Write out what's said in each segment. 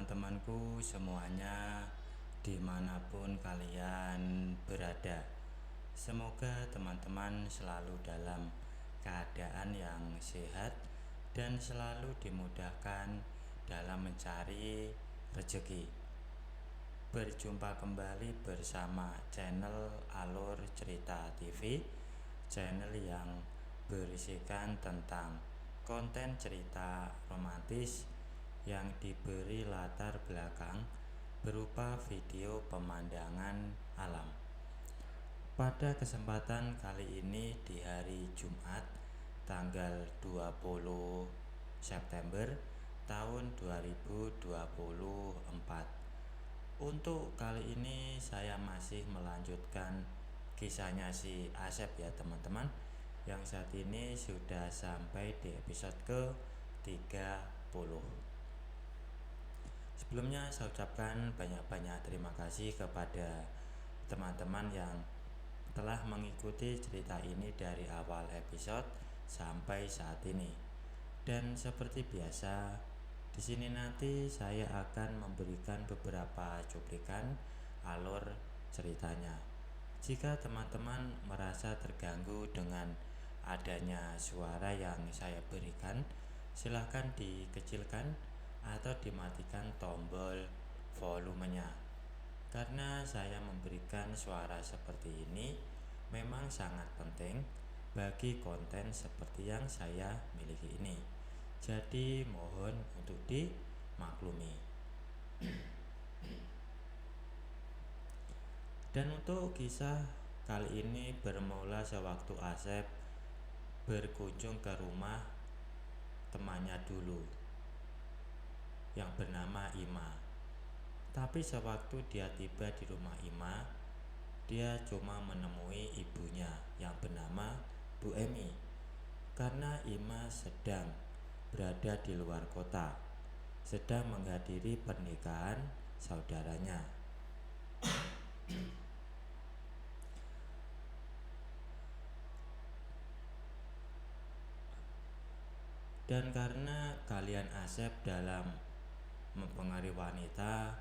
teman-temanku semuanya dimanapun kalian berada. Semoga teman-teman selalu dalam keadaan yang sehat dan selalu dimudahkan dalam mencari rezeki. Berjumpa kembali bersama channel Alur Cerita TV, channel yang berisikan tentang konten cerita romantis yang diberi latar belakang berupa video pemandangan alam. Pada kesempatan kali ini di hari Jumat tanggal 20 September tahun 2024. Untuk kali ini saya masih melanjutkan kisahnya si Asep ya teman-teman, yang saat ini sudah sampai di episode ke-30. Sebelumnya saya ucapkan banyak-banyak terima kasih kepada teman-teman yang telah mengikuti cerita ini dari awal episode sampai saat ini. Dan seperti biasa, di sini nanti saya akan memberikan beberapa cuplikan alur ceritanya. Jika teman-teman merasa terganggu dengan adanya suara yang saya berikan, silahkan dikecilkan atau dimatikan tombol volumenya. Karena saya memberikan suara seperti ini memang sangat penting bagi konten seperti yang saya miliki ini. Jadi mohon untuk dimaklumi. Dan untuk kisah kali ini bermula sewaktu Asep berkunjung ke rumah temannya dulu yang bernama Ima. Tapi sewaktu dia tiba di rumah Ima, dia cuma menemui ibunya yang bernama Bu Emi. Karena Ima sedang berada di luar kota, sedang menghadiri pernikahan saudaranya. Dan karena kalian Asep dalam mempengaruhi wanita,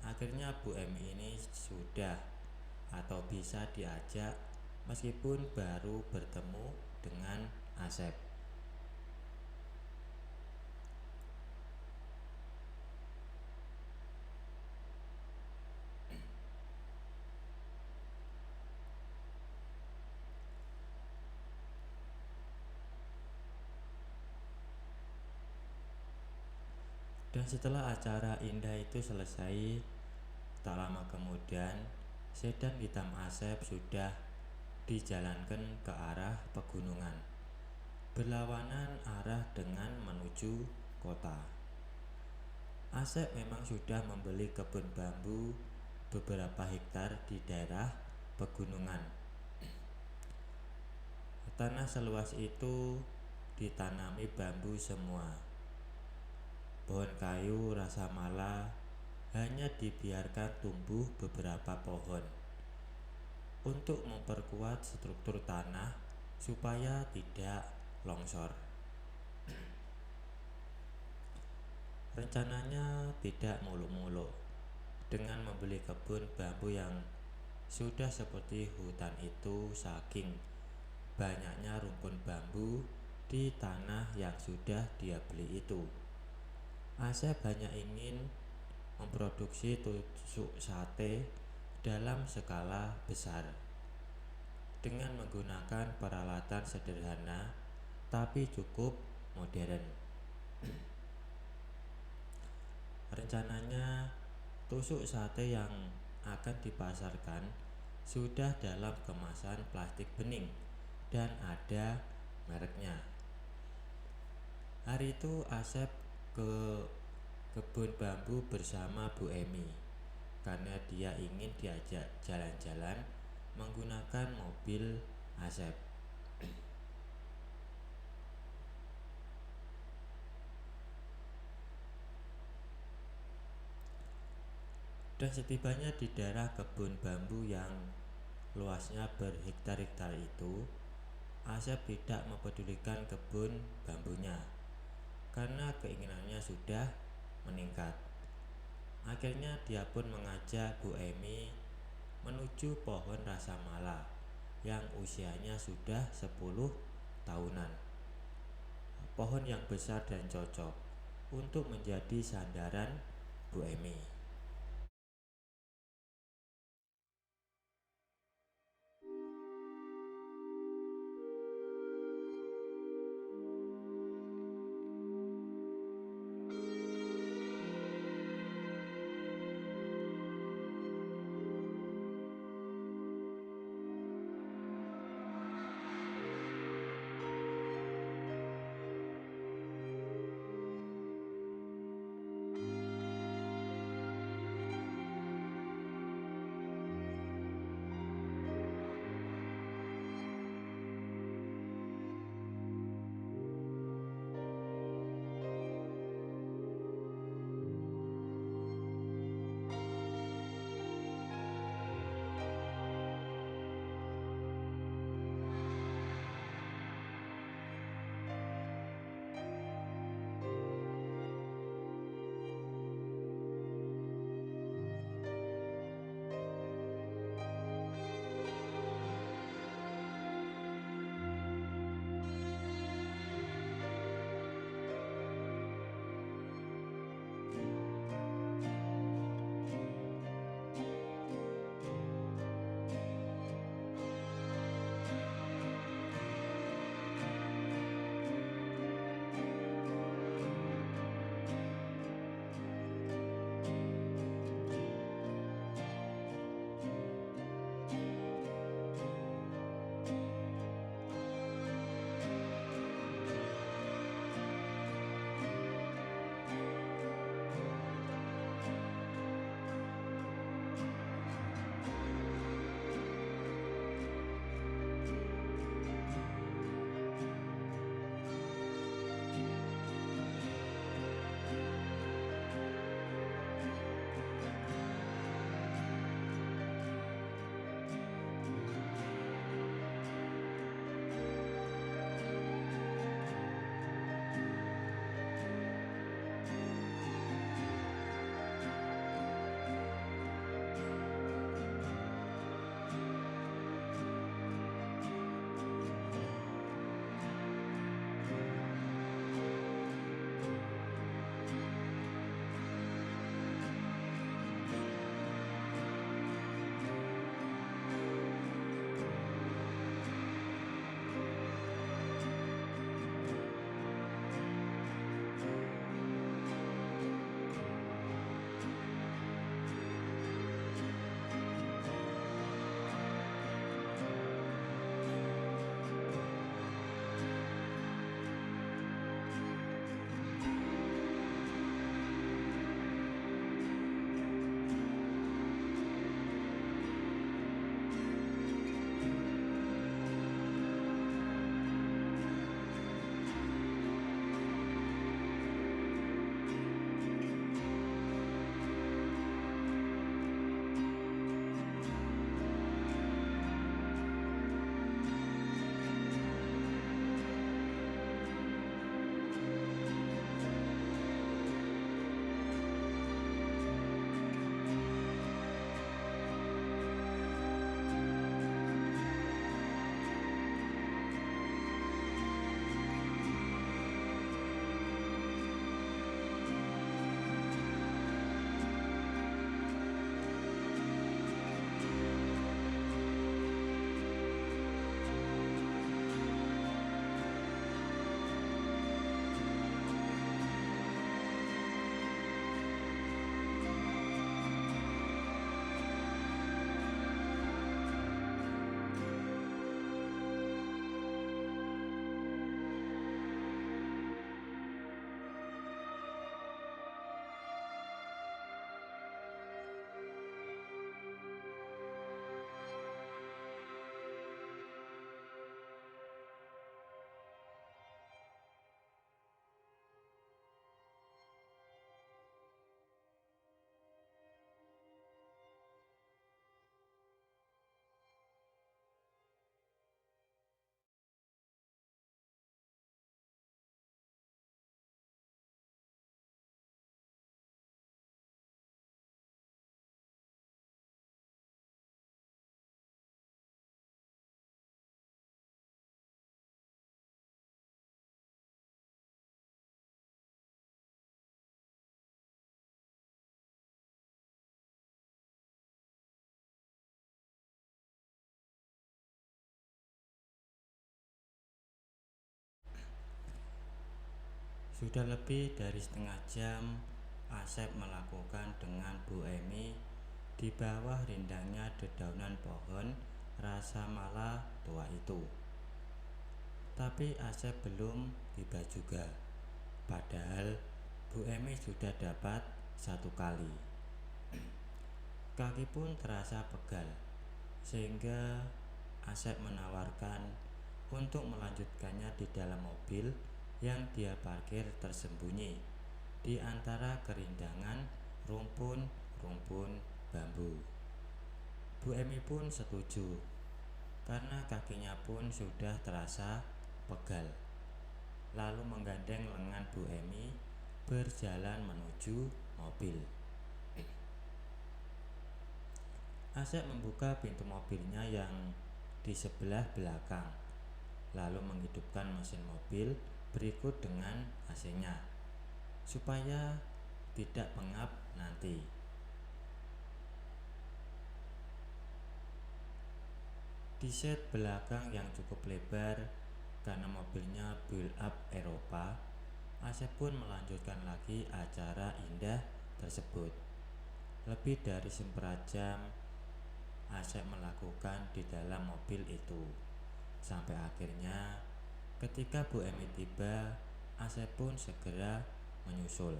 akhirnya Bu Emi ini sudah atau bisa diajak meskipun baru bertemu dengan Asep. Dan setelah acara indah itu selesai, tak lama kemudian sedan hitam Asep sudah dijalankan ke arah pegunungan, berlawanan arah dengan menuju kota. Asep memang sudah membeli kebun bambu beberapa hektar di daerah pegunungan. Tanah seluas itu ditanami bambu semua. Pohon kayu rasa mala hanya dibiarkan tumbuh beberapa pohon untuk memperkuat struktur tanah supaya tidak longsor. Rencananya tidak muluk-muluk dengan membeli kebun bambu yang sudah seperti hutan itu saking banyaknya rumpun bambu di tanah yang sudah dia beli itu. Asep hanya ingin memproduksi tusuk sate dalam skala besar dengan menggunakan peralatan sederhana tapi cukup modern. Rencananya tusuk sate yang akan dipasarkan sudah dalam kemasan plastik bening dan ada mereknya. Hari itu Asep ke kebun bambu bersama Bu Emi karena dia ingin diajak jalan-jalan menggunakan mobil Asep. Dan setibanya di daerah kebun bambu yang luasnya berhektar-hektar itu, Asep tidak mempedulikan kebun bambunya karena keinginannya sudah meningkat. Akhirnya dia pun mengajak Bu Emi menuju pohon rasa mala yang usianya sudah 10 tahunan. Pohon yang besar dan cocok untuk menjadi sandaran Bu Emi. Sudah lebih dari setengah jam Asep melakukan dengan Bu Emi di bawah rindangnya dedaunan pohon rasa mala tua itu. Tapi Asep belum tiba juga. Padahal Bu Emi sudah dapat satu kali. Kaki pun terasa pegal, sehingga Asep menawarkan untuk melanjutkannya di dalam mobil yang dia parkir tersembunyi di antara kerindangan rumpun bambu. Bu Emi pun setuju, karena kakinya pun sudah terasa pegal. Lalu menggandeng lengan Bu Emi berjalan menuju mobil. Asep membuka pintu mobilnya yang di sebelah belakang, lalu menghidupkan mesin mobil berikut dengan AC-nya supaya tidak pengap nanti. Di set belakang yang cukup lebar karena mobilnya build up Eropa, Asep pun melanjutkan lagi acara indah tersebut. Lebih dari seperempat jam Asep melakukan di dalam mobil itu, sampai akhirnya ketika Bu Emi tiba, Asep pun segera menyusul.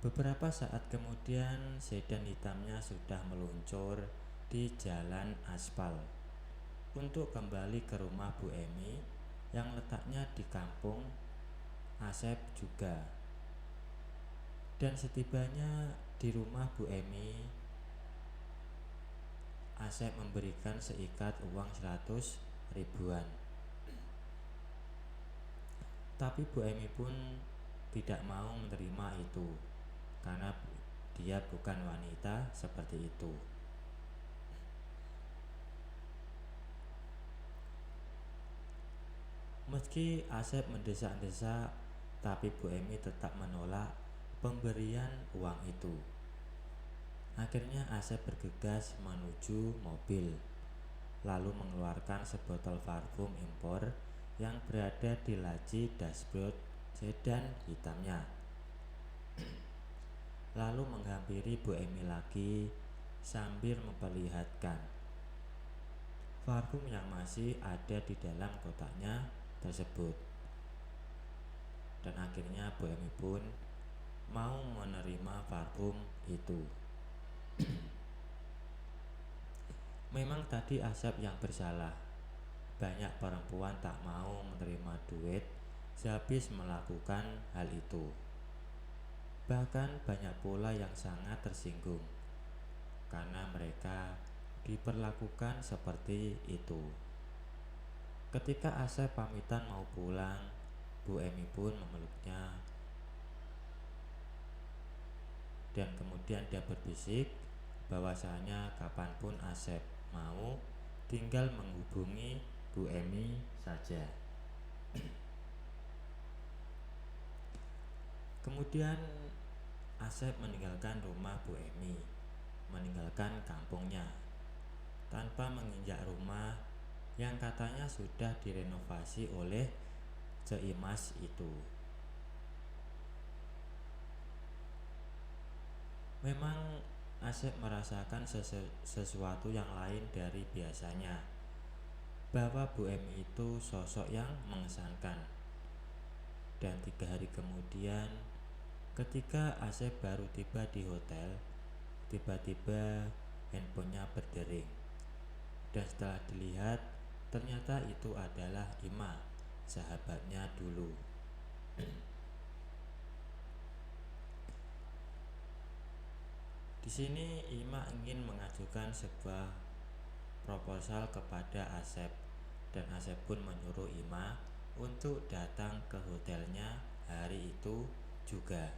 Beberapa saat kemudian sedan hitamnya sudah meluncur di jalan aspal untuk kembali ke rumah Bu Emi yang letaknya di kampung Asep juga. Dan setibanya di rumah Bu Emi, Asep memberikan seikat uang 100 ribuan. Tapi Bu Emi pun tidak mau menerima itu, karena dia bukan wanita seperti itu. Meski Asep mendesak-desak, tapi Bu Emi tetap menolak pemberian uang itu. Akhirnya Asep bergegas menuju mobil, lalu mengeluarkan sebotol parfum impor yang berada di laci dashboard sedan hitamnya. Lalu menghampiri Bu Emi lagi sambil memperlihatkan parfum yang masih ada di dalam kotaknya tersebut. Dan akhirnya Bu Emi pun mau menerima parfum itu. Memang tadi Asep yang bersalah. Banyak perempuan tak mau menerima duit sehabis melakukan hal itu. Bahkan banyak pula yang sangat tersinggung karena mereka diperlakukan seperti itu. Ketika Asep pamitan mau pulang, Bu Emi pun memeluknya. Dan kemudian dia berbisik bahwasanya kapanpun Asep mau, tinggal menghubungi Bu Emi saja. Kemudian Asep meninggalkan rumah Bu Emi, meninggalkan kampungnya, tanpa menginjak rumah yang katanya sudah direnovasi oleh Ceimas itu. Memang Asep merasakan sesuatu yang lain dari biasanya, bahwa Bu Emi itu sosok yang mengesankan. Dan 3 hari kemudian, ketika Asep baru tiba di hotel, tiba-tiba handphonenya berdering. Dan setelah dilihat, ternyata itu adalah Ima, sahabatnya dulu. Di sini Ima ingin mengajukan sebuah proposal kepada Asep, dan Asep pun menyuruh Ima untuk datang ke hotelnya hari itu juga.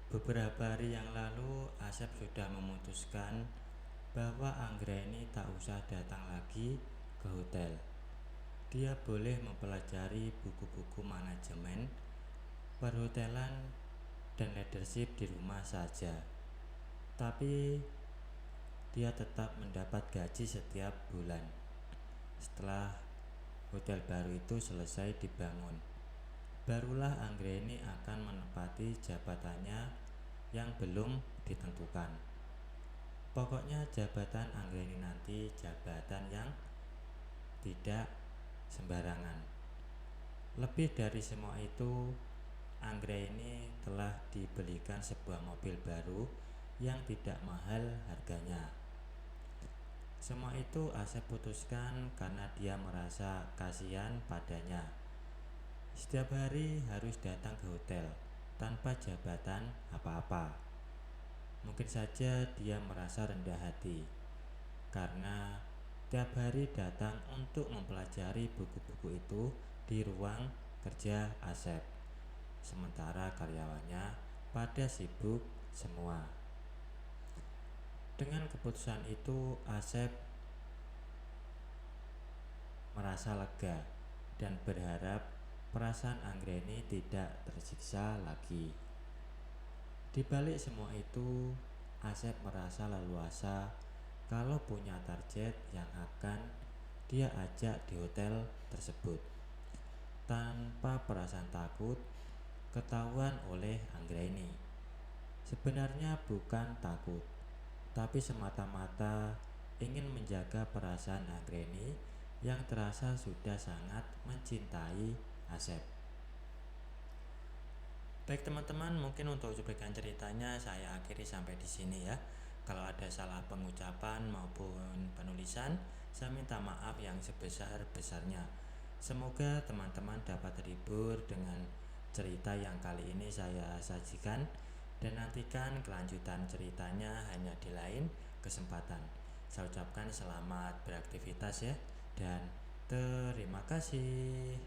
Beberapa hari yang lalu, Asep sudah memutuskan bahwa Anggraini tak usah datang lagi ke hotel. Dia boleh mempelajari buku-buku manajemen, perhotelan, dan leadership di rumah saja. Tapi dia tetap mendapat gaji setiap bulan. Setelah hotel baru itu selesai dibangun, barulah Anggraini akan menepati jabatannya yang belum ditentukan. Pokoknya jabatan Anggraini nanti jabatan yang tidak sembarangan. Lebih dari semua itu, Anggraini telah dibelikan sebuah mobil baru yang tidak mahal harganya. Semua itu Asep putuskan karena dia merasa kasihan padanya. Setiap hari harus datang ke hotel tanpa jabatan apa-apa. Mungkin saja dia merasa rendah hati karena tiap hari datang untuk mempelajari buku-buku itu di ruang kerja Asep, sementara karyawannya pada sibuk semua. Dengan keputusan itu, Asep merasa lega dan berharap perasaan Anggraini tidak tersiksa lagi. Di balik semua itu, Asep merasa leluasa kalau punya target yang akan dia ajak di hotel tersebut, tanpa perasaan takut ketahuan oleh Anggraini. Sebenarnya bukan takut, tapi semata-mata ingin menjaga perasaan Anggraini yang terasa sudah sangat mencintai Asep. Baik teman-teman, mungkin untuk cuplikan ceritanya saya akhiri sampai di sini ya. Kalau ada salah pengucapan maupun penulisan, saya minta maaf yang sebesar-besarnya. Semoga teman-teman dapat terhibur dengan cerita yang kali ini saya sajikan, dan nantikan kelanjutan ceritanya hanya di lain kesempatan. Saya ucapkan selamat beraktivitas ya, dan terima kasih.